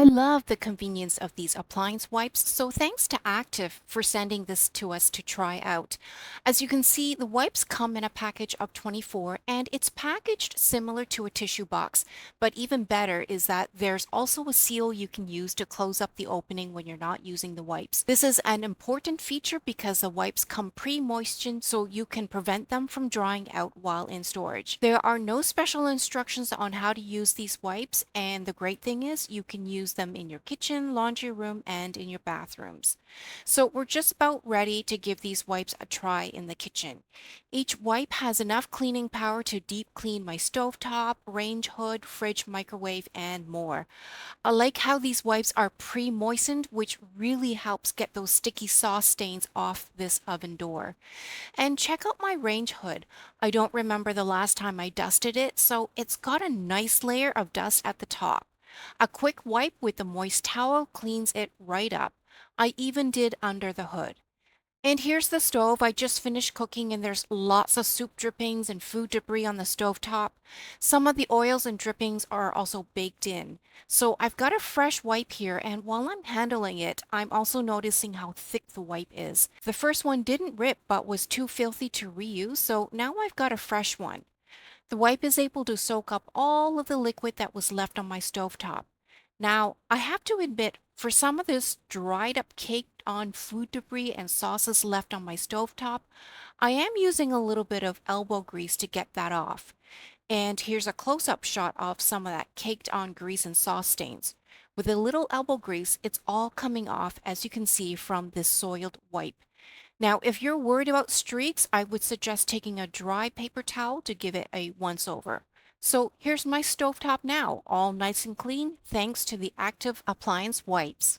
I love the convenience of these appliance wipes, so thanks to Active for sending this to us to try out. As you can see, the wipes come in a package of 24 and it's packaged similar to a tissue box, but even better is that there's also a seal you can use to close up the opening when you're not using the wipes. This is an important feature because the wipes come pre-moistened so you can prevent them from drying out while in storage. There are no special instructions on how to use these wipes, and the great thing is you can use them in your kitchen, laundry room, and in your bathrooms. So we're just about ready to give these wipes a try in the kitchen. Each wipe has enough cleaning power to deep clean my stovetop, range hood, fridge, microwave, and more. I like how these wipes are pre-moistened, which really helps get those sticky sauce stains off this oven door. And check out my range hood. I don't remember the last time I dusted it, so it's got a nice layer of dust at the top. A quick wipe with a moist towel cleans it right up. I even did under the hood. And here's the stove. I just finished cooking and there's lots of soup drippings and food debris on the stove top. Some of the oils and drippings are also baked in. So I've got a fresh wipe here, and while I'm handling it, I'm also noticing how thick the wipe is. The first one didn't rip but was too filthy to reuse, so now I've got a fresh one. The wipe is able to soak up all of the liquid that was left on my stovetop. Now, I have to admit, for some of this dried up caked on food debris and sauces left on my stovetop, I am using a little bit of elbow grease to get that off. And here's a close-up shot of some of that caked on grease and sauce stains. With a little elbow grease, it's all coming off, as you can see from this soiled wipe. Now, if you're worried about streaks, I would suggest taking a dry paper towel to give it a once-over. So here's my stovetop now, all nice and clean thanks to the Active Appliance wipes.